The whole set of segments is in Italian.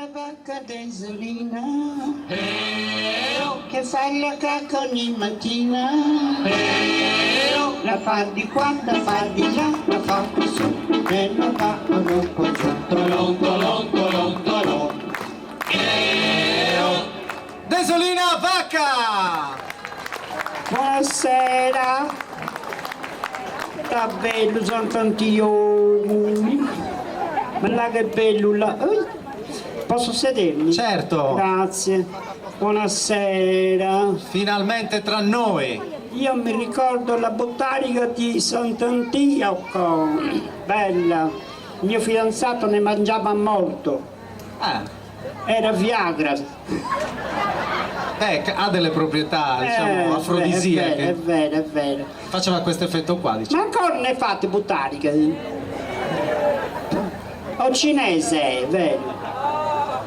la vacca desolina che fa la cacca ogni mattina, la fa di qua, la fa di là, la fa così e non va un po' giù. Tolon, tolon, tolon, tolon. Desolina vacca! Buonasera, sta bello, sono tanti uomini, ma là che bello là. Posso sedermi? Certo. Grazie, buonasera. Finalmente tra noi. Io mi ricordo la botanica di Sant'Antioco, bella, il mio fidanzato ne mangiava molto, era Viagra. Ha delle proprietà, diciamo, afrodisiache. È vero, è vero. Faceva questo effetto qua, diciamo. Ma ancora ne fate botaniche? O cinese, vero?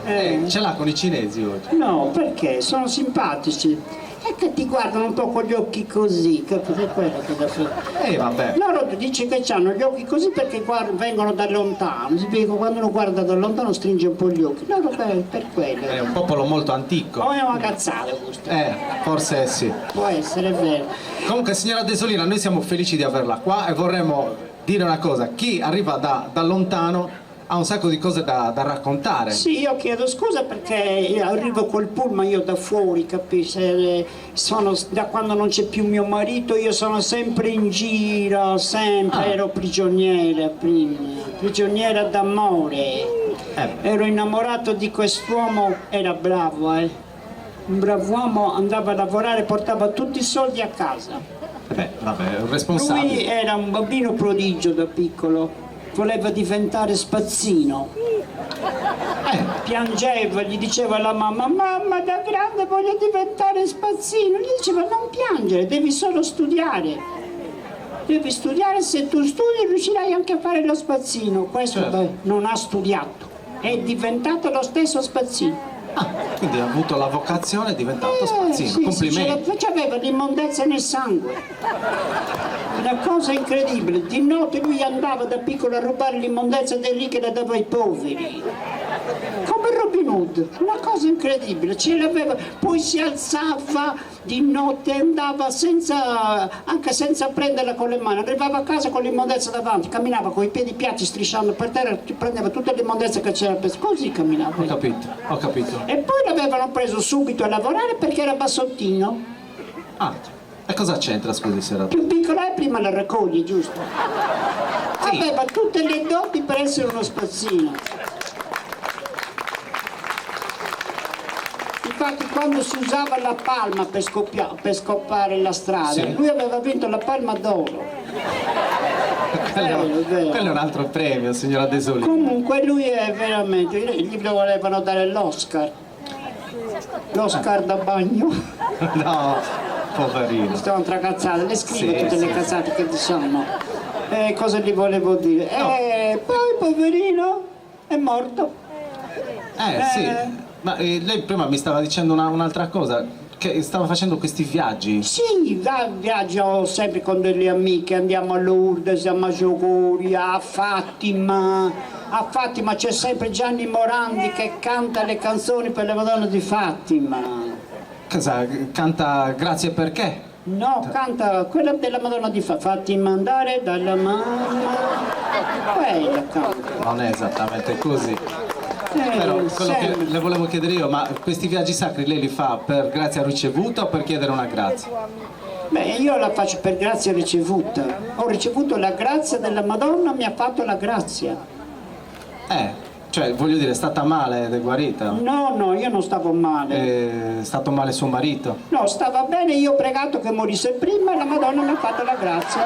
Ce l'ha con i cinesi oggi. No, perché? Sono simpatici. E che ti guardano un po' con gli occhi così, capite quello che da fare? Vabbè. Loro dice che hanno gli occhi così perché vengono da lontano. Si vede che quando uno guarda da lontano stringe un po' gli occhi. Loro per quello. È un popolo molto antico. O è una cazzata questo. Forse sì. Può essere, è vero. Comunque, signora Desolina, noi siamo felici di averla qua e vorremmo dire una cosa. Chi arriva da lontano ha un sacco di cose da raccontare. Sì, io chiedo scusa perché arrivo col pullman io da fuori, capisci? Da quando non c'è più mio marito io sono sempre in giro, sempre, ero prigioniera prima, prigioniera d'amore. Ero innamorato di quest'uomo, era bravo, un bravo uomo, andava a lavorare, portava tutti i soldi a casa. Vabbè, un responsabile. Lui era un bambino prodigio da piccolo. Voleva diventare spazzino, piangeva, gli diceva alla mamma: mamma, da grande voglio diventare spazzino. Gli diceva: non piangere, devi solo studiare, devi studiare, se tu studi riuscirai anche a fare lo spazzino. Questo non ha studiato, è diventato lo stesso spazzino. Quindi ha avuto la vocazione, è diventato spazzino. Sì, complimenti. sì, aveva l'immondezza nel sangue. Una cosa incredibile, di notte lui andava da piccolo a rubare l'immondezza dei ricchi e la dava ai poveri. Come Robin Hood, una cosa incredibile, ce l'aveva, poi si alzava di notte e andava anche senza prenderla con le mani, arrivava a casa con l'immondezza davanti, camminava con i piedi piatti strisciando per terra, prendeva tutta l'immondezza che c'era, così camminava. Ho capito. E poi l'avevano preso subito a lavorare perché era bassottino. E cosa c'entra, scusi, se era... Più piccola è, prima la raccoglie, giusto? Sì. Aveva tutte le doti per essere uno spazzino. Infatti quando si usava la palma per scoppare la strada, lui aveva vinto la palma d'oro. Quello è un altro premio, signora Desolina. Comunque lui è veramente, gli volevano dare l'Oscar. L'Oscar da bagno. No, poverino. Sto tra cazzate, le scrivo tutte le cazzate che diciamo. Cosa gli volevo dire? Poi poverino è morto. Sì. Ma lei prima mi stava dicendo un'altra cosa, che stava facendo questi viaggi. Sì, viaggio sempre con delle amiche, andiamo a Lourdes, a Medjugorje, a Fatima. A Fatima c'è sempre Gianni Morandi che canta le canzoni per le Madonne di Fatima. Cosa? Canta Grazie perché? No, canta quella della Madonna di Fatima andare dalla mamma. Quella canta. Non è esattamente così. Però quello che le volevo chiedere io, ma questi viaggi sacri lei li fa per grazia ricevuta o per chiedere una grazia? Beh, io la faccio per grazia ricevuta. Ho ricevuto la grazia della Madonna, mi ha fatto la grazia. Cioè, voglio dire, è stata male ed è guarita? No, io non stavo male. È stato male suo marito? No, stava bene, io ho pregato che morisse prima e la Madonna mi ha fatto la grazia.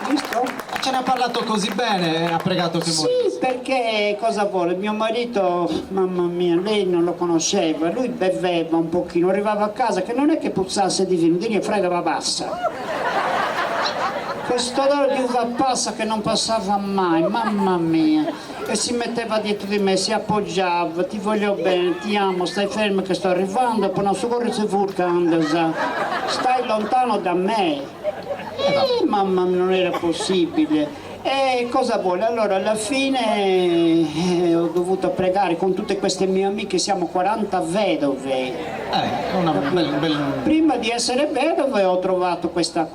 Visto? Ce ne ha parlato così bene, ha pregato che morisse. Sì, perché cosa vuole? Mio marito, mamma mia, lei non lo conosceva, lui beveva un pochino, arrivava a casa che non è che puzzasse di vino, di fregava bassa. Questo odore di uva passa che non passava mai, mamma mia. E si metteva dietro di me, si appoggiava, ti voglio bene, ti amo, stai fermo che sto arrivando, poi non so correre se stai lontano da me. Mamma mia, non era possibile. E cosa vuole? Allora alla fine ho dovuto pregare con tutte queste mie amiche, siamo 40 vedove. Prima di essere vedove ho trovato questo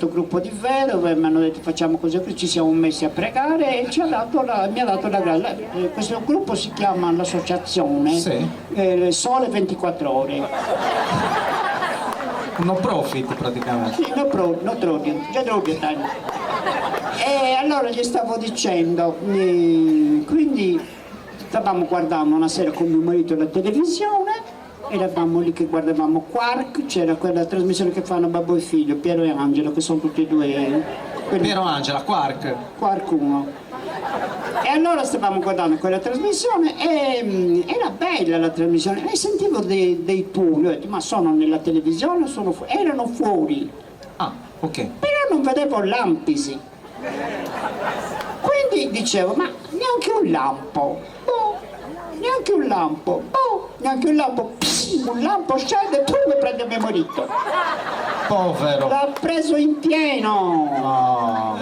gruppo di vedove, mi hanno detto facciamo così, ci siamo messi a pregare e mi ha dato questo gruppo si chiama l'associazione Sì. Sole 24 ore. Un no profit praticamente. Sì, no trodio, già trodio tanto. E allora gli stavo dicendo, quindi stavamo guardando una sera con mio marito la televisione, eravamo lì che guardavamo Quark, c'era quella trasmissione che fanno Babbo e Figlio, Piero e Angelo, che sono tutti e due Piero Angela, Quark. Quark 1. E allora stavamo guardando quella trasmissione e era bella la trasmissione, e sentivo dei tuoni, ho detto ma sono nella televisione o erano fuori, Ah, ok. però non vedevo lampisi. Quindi dicevo, ma neanche un lampo, neanche un lampo, neanche un lampo, un lampo scende e poi mi prende mio marito. Povero. L'ha preso in pieno. Oh.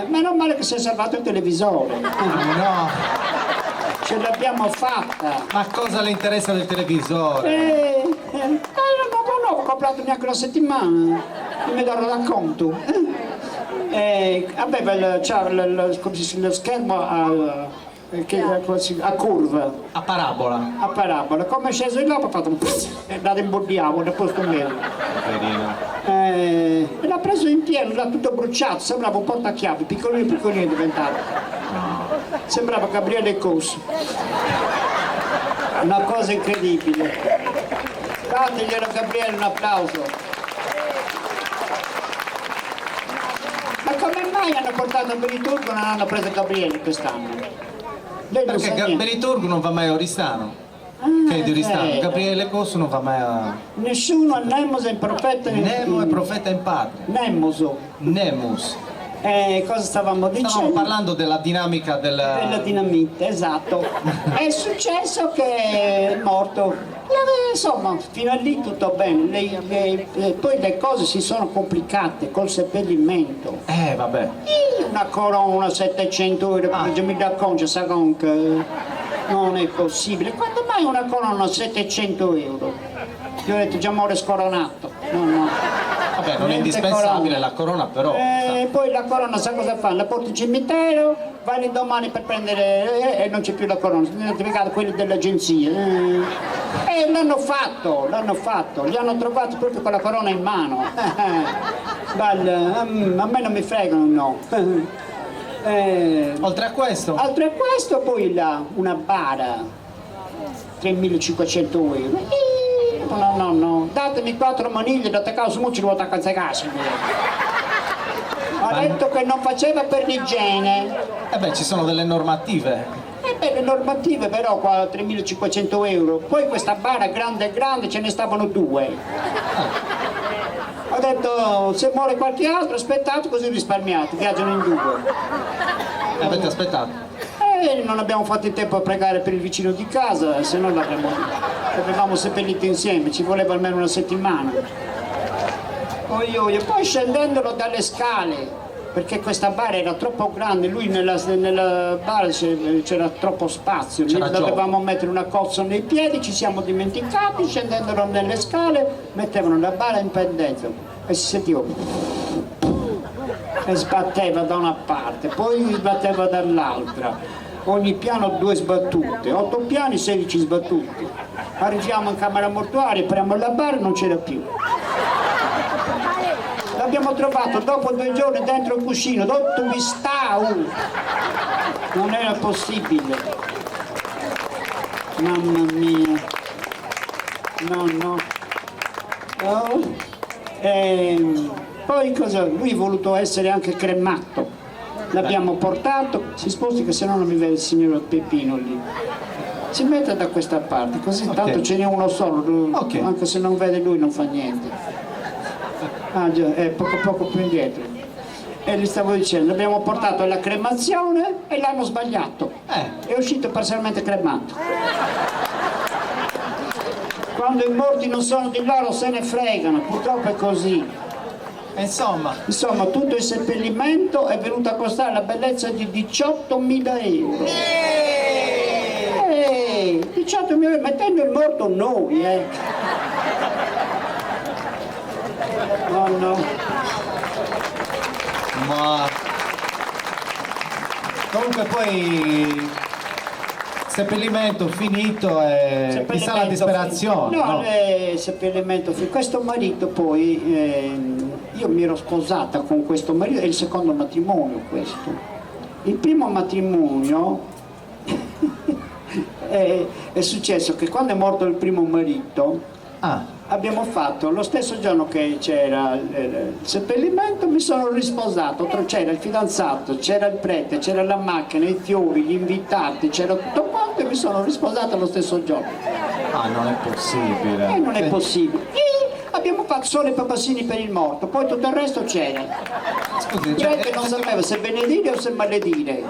Meno male che si è salvato il televisore. No, Ce l'abbiamo fatta. ma cosa le interessa del televisore? Non ho comprato neanche una settimana, non mi darò da conto. Aveva lo schermo a curva, A parabola. a parabola. Come è sceso il lato ha fatto è andato in bordiavo nel posto mio. E l'ha preso in pieno, l'ha tutto bruciato, sembrava un portachiavi, piccolino è diventato. Sembrava Gabriele Cos. Una cosa incredibile. Dateglielo a Gabriele un applauso. Ma come mai hanno portato a Beliturgo e non hanno preso Gabriele quest'anno? Lei non sa Perché niente. Beliturgo non va mai a Oristano. Ah, Che è di Oristano. vero. Gabriele Cosso non va mai a. Nessuno a Nemos è in profeta. Nemo è profeta in patria. Nemoso. Nemus. Cosa stavamo dicendo? Stavamo parlando della dinamica Della dinamite, esatto. È successo che è morto. Insomma, fino a lì tutto bene. Poi le cose si sono complicate col seppellimento. Vabbè. Una corona 700 euro, mi dà conto, sa che non è possibile. Quando mai una corona 700 euro? Io ho detto già muore scoronato. No. Vabbè, non è Niente indispensabile corona. la corona, però. Poi la corona sa cosa fa? La porti in cimitero, vai domani per prendere e non c'è più la corona, sono identificati quelli dell'agenzia. E l'hanno fatto, li hanno trovati proprio con la corona in mano. A me non mi fregano, no. Oltre a questo, Altro è questo, poi una bara, 3.500 euro. No, datemi 4 maniglie, date caso, mo ci devo attaccare a casa. Ha detto che non faceva per l'igiene. ci sono delle normative. Le normative però qua 3.500 euro. Poi questa bara grande ce ne stavano 2. Ho detto se muore qualche altro aspettate così risparmiate, viaggiano in 2. Avete aspettato. Non abbiamo fatto in tempo a pregare per il vicino di casa, se no l'avevamo seppellito insieme, ci voleva almeno una settimana. Poi scendendolo dalle scale, perché questa bara era troppo grande, lui nella bara c'era troppo spazio, C'era dovevamo mettere una cozza nei piedi, ci siamo dimenticati, scendendolo nelle scale, mettevano la bara in pendenza e si sentiva e sbatteva da una parte, poi sbatteva dall'altra. Ogni piano 2 sbattute, 8 piani, 16 sbattute. Arriviamo in camera mortuaria, apriamo la bara e non c'era più. L'abbiamo trovato dopo 2 giorni dentro il cuscino, dove sta? Non era possibile. Mamma mia. No. Poi cosa? Lui ha voluto essere anche cremato. L'abbiamo portato, si sposti che se no non mi vede il signor Peppino lì. Si mette da questa parte, così tanto ce n'è uno solo, anche se non vede lui non fa niente. Ah già, è poco più indietro. E gli stavo dicendo, l'abbiamo portato alla cremazione e l'hanno sbagliato. È uscito parzialmente cremato. Quando i morti non sono di loro se ne fregano, purtroppo è così. Insomma, tutto il seppellimento è venuto a costare la bellezza di 18.000 euro. 18.000 euro, mettendo il morto noi, No, no. Ma comunque poi seppellimento finito e chissà la disperazione. No, seppellimento finito. Questo marito poi, io mi ero sposata con questo marito, è il secondo matrimonio questo. Il primo matrimonio è successo che quando è morto il primo marito, abbiamo fatto lo stesso giorno che c'era il seppellimento, mi sono risposato, c'era il fidanzato, c'era il prete, c'era la macchina, i fiori, gli invitati, c'era tutto quanto e mi sono risposata lo stesso giorno. Non è possibile. Non è possibile. E abbiamo fatto solo i papassini per il morto, poi tutto il resto c'era. Scusi, Il prete non sapeva se benedire o se maledire.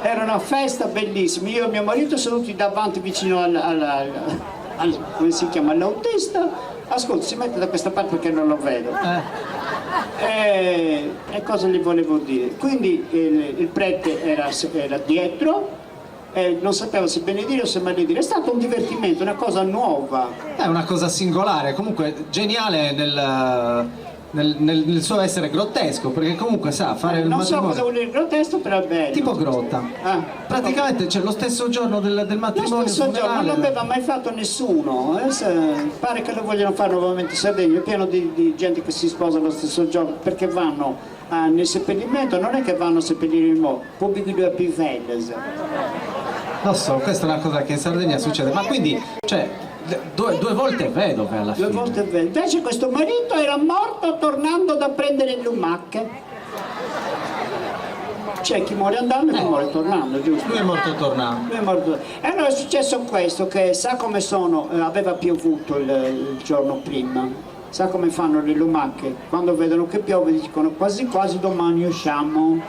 Era una festa bellissima, io e mio marito seduti davanti vicino come si chiama, all'autista. Ascolta, si mette da questa parte perché non lo vedo. E cosa gli volevo dire? Quindi il prete era dietro, non sapeva se benedire o se maledire. È stato un divertimento, una cosa nuova. È una cosa singolare, comunque geniale nel suo essere grottesco, perché comunque sa fare il Non so matrimonio. cosa vuol dire grottesco, però è bello. Tipo grotta. Praticamente c'è lo stesso giorno del matrimonio. Lo stesso giorno, funerale. non l'aveva mai fatto nessuno. Pare che lo vogliono fare nuovamente in Sardegna, è pieno di gente che si sposa lo stesso giorno, perché vanno nel seppellimento, non è che vanno a seppellire il morto, pubblico due pivelles. Lo so, questa è una cosa che in Sardegna succede, ma quindi, cioè, due volte vedove alla fine. 2 volte vedove. Invece questo marito era morto tornando da prendere il lumache. C'è chi muore andando e chi muore tornando, giusto? Lui è morto tornando. Lui è morto. E allora è successo questo, che sa come sono, aveva piovuto il giorno prima, sa come fanno le lumache, quando vedono che piove dicono quasi quasi domani usciamo.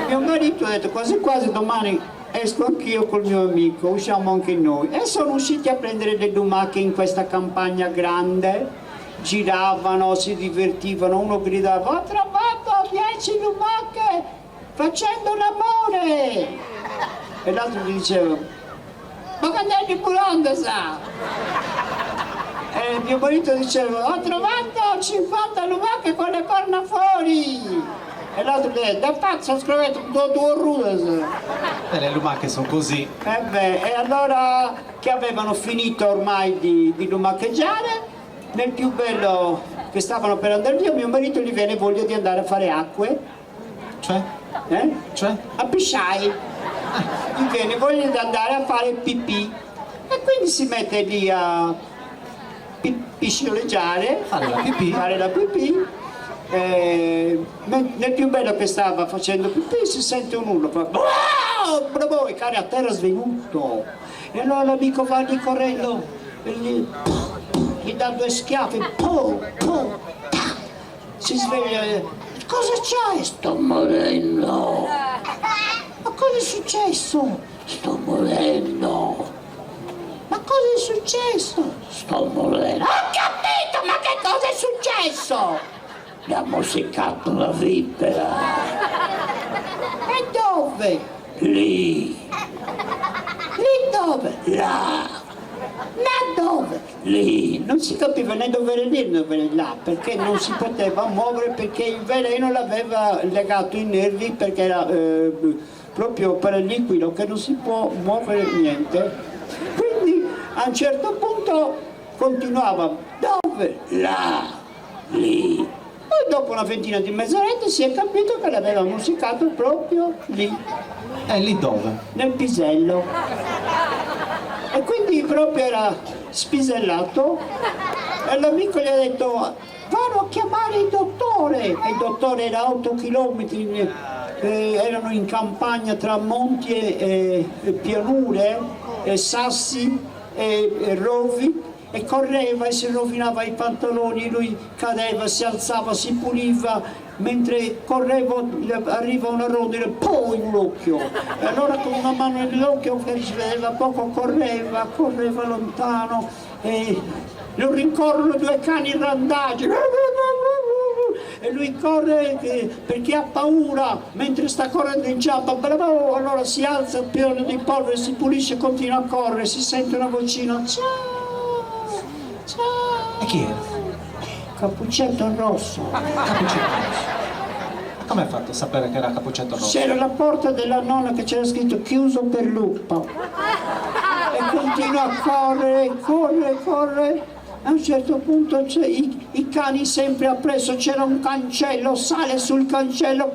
Mio marito ha detto quasi quasi domani esco anch'io col mio amico, usciamo anche noi. E sono usciti a prendere le lumache in questa campagna grande, giravano, si divertivano, uno gridava ho trovato 10 lumache facendo l'amore, e l'altro gli diceva ma quando è di Bulanda sa? E mio marito diceva ho trovato 50 lumache con le corna fuori, e l'altro gli diceva da pazzo ho scritto due rude. Le lumache sono così. E allora che avevano finito ormai di lumacheggiare, nel più bello che stavano per andare via, mio marito gli viene voglia di andare a fare acque. Cioè? Cioè? A pisciare. Gli viene voglia di andare a fare pipì. E quindi si mette lì a piscioleggiare, fare la pipì. Nel più bello che stava facendo pipì si sente un urlo, bravo, e cade a terra svenuto, e allora l'amico va lì correndo e gli dà 2 schiaffi, si sveglia, cosa c'hai? Sto morendo. Ma cosa è successo? Sto morendo. Ma cosa è successo? Sto morendo. Ho capito, ma che cosa è successo? Mi ha mossecato la vipera. E dove? Lì. Lì dove? Là. Ma dove? Lì. Non si capiva né dove era lì né dove era là, perché non si poteva muovere, perché il veleno l'aveva legato i nervi, perché era proprio per il liquido che non si può muovere niente. Quindi a un certo punto continuava. Dove? Là. Lì. Poi dopo una ventina di mezz'oretta si è capito che l'aveva musicato proprio lì. E lì dove? Nel pisello. E quindi proprio era spisellato, e l'amico gli ha detto vanno a chiamare il dottore. E il dottore era a 8 chilometri, erano in campagna tra monti e pianure, e sassi e rovi, e correva e si rovinava i pantaloni, lui cadeva, si alzava, si puliva, mentre correva arriva una rondine, poi in un occhio, e allora con una mano nell'occhio che si vedeva poco correva lontano, e lo rincorrono 2 cani randagi, e lui corre perché ha paura, mentre sta correndo inciampa, bravo, allora si alza pieno di polvere, si pulisce e continua a correre, si sente una vocina, ciao, ciao. E chi era? Cappuccetto rosso. Cappuccetto rosso. Come hai fatto a sapere che era Cappuccetto rosso? C'era la porta della nonna che c'era scritto chiuso per lupo. E continua a correre, corre. A un certo punto c'è i cani sempre appresso, c'era un cancello, sale sul cancello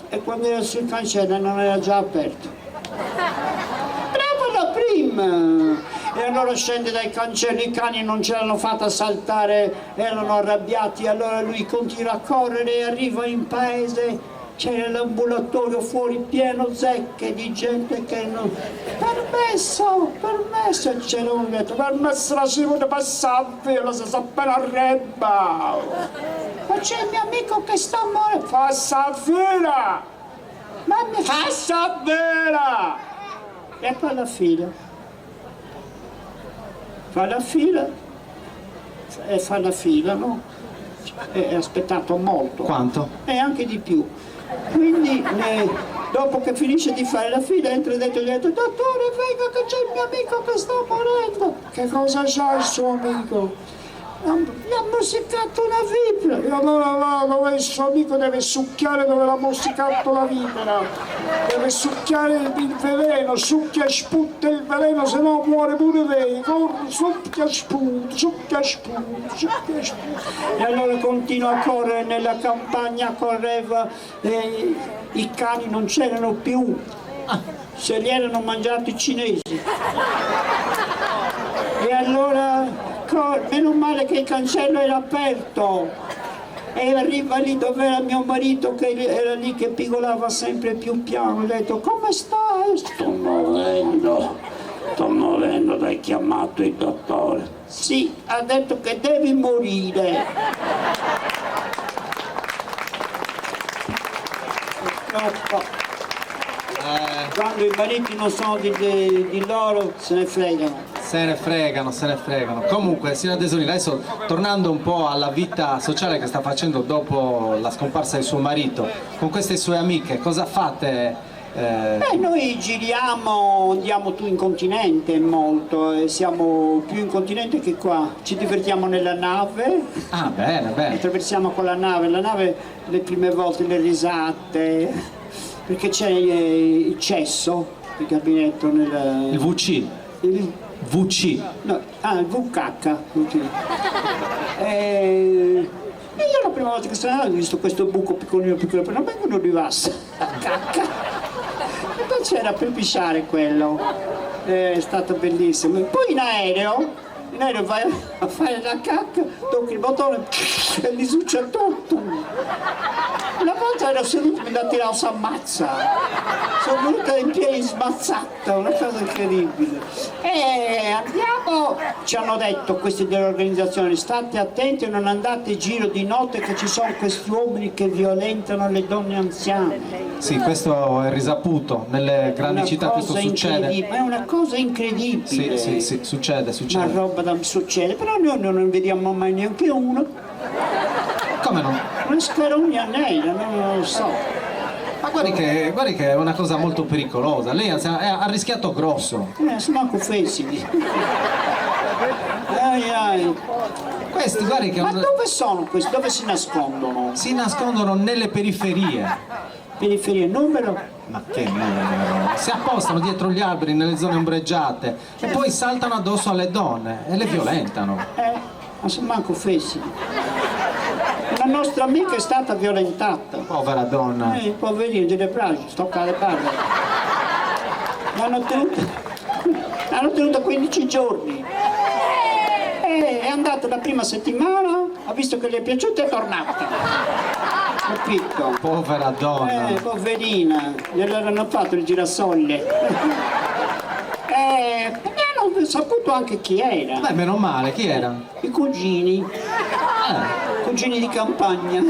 e quando era sul cancello non era già aperto. Bravo la prima! E allora scende dai cancelli, i cani non ce l'hanno fatta saltare, erano arrabbiati, allora lui continua a correre e arriva in paese, c'era l'ambulatorio fuori pieno zecche di gente che non... Permesso, c'era un detto, permesso la si può passare, lo si sa appena arrebba. Ma c'è il mio amico che sta morendo. Fa sapere! Mamma, fa sapere! E poi la fila. Fa la fila, no? E ha aspettato molto. Quanto? E anche di più. Quindi dopo che finisce di fare la fila entra dentro e gli ha detto dottore venga che c'è il mio amico che sta morendo. Che cosa c'ha il suo amico? Gli ha musicato una vipera. E allora là dove il suo amico deve succhiare dove l'ha musicato la vipera. Deve succhiare il veleno, succhia e sputta il veleno, se no muore pure lei. Corre, succhia e sputa. E allora continua a correre nella campagna, correva, i cani non c'erano più, se li erano mangiati i cinesi. E allora meno male che il cancello era aperto e arriva lì dove era mio marito che era lì che pigolava sempre più piano. Ho detto come stai? Sto morendo, hai chiamato il dottore? Sì, ha detto che devi morire. Purtroppo quando i mariti non sono di loro se ne fregano. Se ne fregano. Comunque, signora Desolina, adesso tornando un po' alla vita sociale che sta facendo dopo la scomparsa di suo marito, con queste sue amiche, cosa fate? Noi giriamo, andiamo tu in continente molto, siamo più in continente che qua, ci divertiamo nella nave. Ah, bene. Attraversiamo con la nave le prime volte le risate, perché c'è il cesso, il gabinetto nel... Il VC. Il VC. No, il VCH. E io la prima volta che sono andato ho visto questo buco piccolino, però non vengono rivassa. La cacca. E poi c'era per pisciare quello. È stato bellissimo. Poi in aereo vai a fare la cacca, tocchi il bottone e gli succede tutto. Una volta ero seduto e mi da tirare si ammazza. Sono venuta in piedi smazzata, una cosa incredibile. E andiamo, ci hanno detto questi dell'organizzazione, state attenti e non andate in giro di notte che ci sono questi uomini che violentano le donne anziane. Sì, questo è risaputo, nelle grandi città questo succede. È una cosa incredibile. Sì, succede. Una roba da succede, però noi non vediamo mai neanche uno. Come no? Una scarognanella, non lo so. Ma guardi che è una cosa molto pericolosa, lei ha rischiato grosso. Sono anche offensivi. Ai. Questi, guardi che... Ma dove sono questi? Dove si nascondono? Si nascondono nelle periferie. Periferie, numero? Ma che numero? Si appostano dietro gli alberi nelle zone ombreggiate e poi saltano addosso alle donne e le violentano. Ma sono manco offensivi. Una nostra amica è stata violentata. Povera donna. Poverino, delle braccia, tocca le palle. L'hanno tenuta 15 giorni. È andata la prima settimana, ha visto che le è piaciuta e è tornata. Capito? Povera donna. Poverina, gliel'hanno fatto il girasole. Hanno saputo anche chi era. Beh, meno male, chi era? I cugini. Cugini di campagna.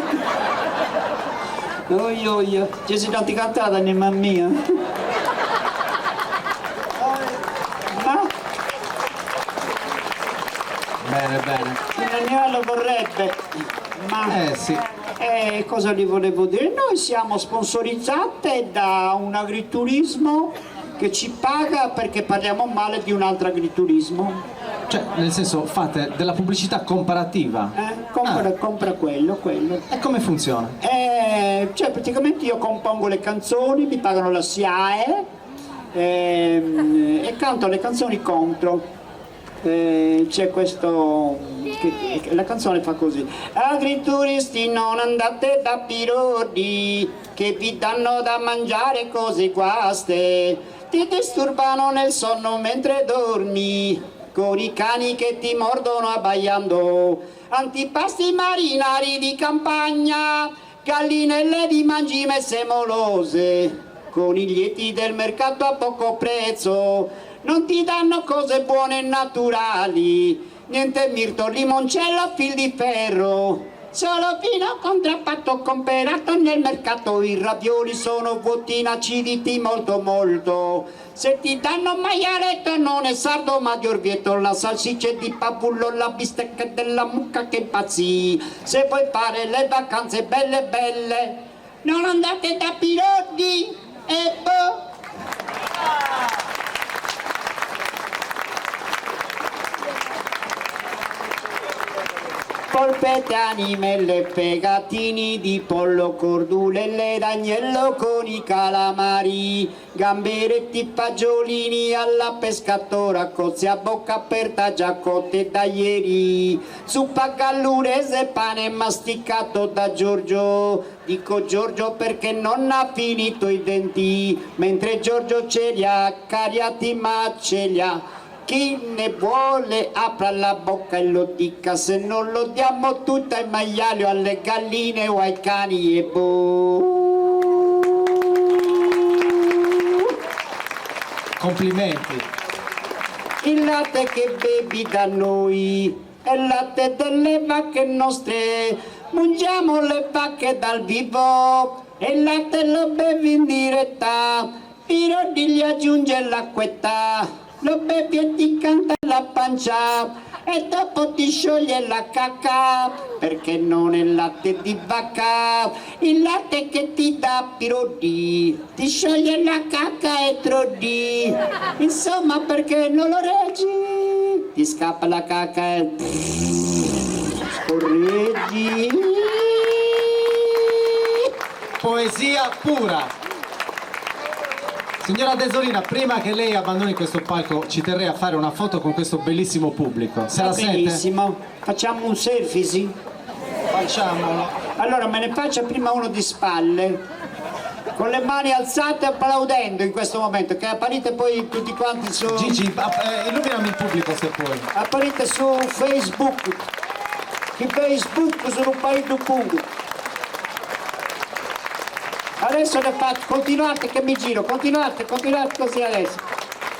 Oia, ci sei tanti cantata, mamma mia. Bene. Il Daniele vorrebbe. Ma Sì. cosa vi volevo dire? Noi siamo sponsorizzate da un agriturismo che ci paga perché parliamo male di un altro agriturismo. Cioè, nel senso, fate della pubblicità comparativa. Compra quello. E come funziona? Cioè praticamente io compongo le canzoni, mi pagano la SIAE e canto le canzoni contro. C'è questo la canzone fa così: agrituristi non andate da pirodi che vi danno da mangiare cose guaste, ti disturbano nel sonno mentre dormi con i cani che ti mordono abbaiando, antipasti marinari di campagna, gallinelle di mangime molose, coniglietti del mercato a poco prezzo, non ti danno cose buone e naturali, niente mirto, limoncello a fil di ferro, solo vino contrappato comperato nel mercato, i ravioli sono vuotini aciditi molto molto, se ti danno maialetto non è sardo ma di orvieto, la salsiccia di pavullo, la bistecca della mucca che impazzì, se vuoi fare le vacanze belle belle non andate da Pirodi e boh. Polpette, animelle, fegatini di pollo, cordulelle d'agnello con i calamari, gamberetti, fagiolini alla pescatora, cozze a bocca aperta già cotte da ieri, zuppa gallurese, pane masticato da Giorgio, dico Giorgio perché non ha finito i denti, mentre Giorgio ce li ha cariati ma ce li ha. Chi ne vuole apra la bocca e lo dica, se non lo diamo tutto ai maiali o alle galline o ai cani e boh. Complimenti. Il latte che bevi da noi è il latte delle vacche nostre, mangiamo le vacche dal vivo e il latte lo bevi in diretta, Pirodi gli aggiunge l'acquetta, lo bevi e ti canta la pancia e dopo ti scioglie la cacca perché non è latte di vacca, il latte che ti dà Pirodi ti scioglie la cacca e trodi, insomma perché non lo reggi ti scappa la cacca e scorreggi. Poesia pura. Signora Desolina, prima che lei abbandoni questo palco ci terrei a fare una foto con questo bellissimo pubblico. Se la sente? Benissimo, facciamo un selfie, sì? Facciamolo. Allora me ne faccia prima uno di spalle, con le mani alzate applaudendo in questo momento, che apparite poi tutti quanti su... Gigi, illuminami il pubblico se puoi. Apparite su Facebook, che Facebook sono un paio di punto. Adesso le faccio, continuate che mi giro, continuate così adesso.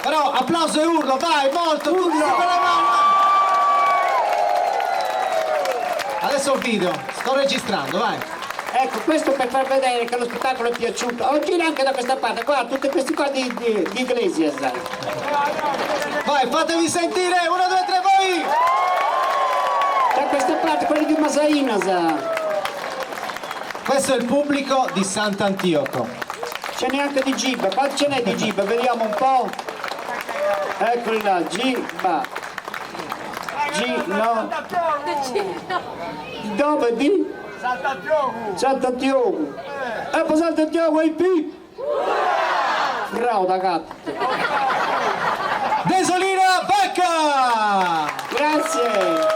Però applauso e urlo, vai, molto, tutti con le mani. Adesso il video, sto registrando, vai. Ecco, questo per far vedere che lo spettacolo è piaciuto. Oh, gira anche da questa parte, guarda, tutti questi qua di Iglesias. Vai, fatevi sentire, 1, 2, 3, voi! Da questa parte, quelli di Masainas. Questo è il pubblico di Sant'Antioco. Ce n'è anche di Giba, quanti ce n'è di Giba? Vediamo un po'. Eccoli là, Giba. No. Dove di? Sant'Antioco. Per Sant'Antioco è qui. Bravo da gatto. Desolina Bacca! Grazie.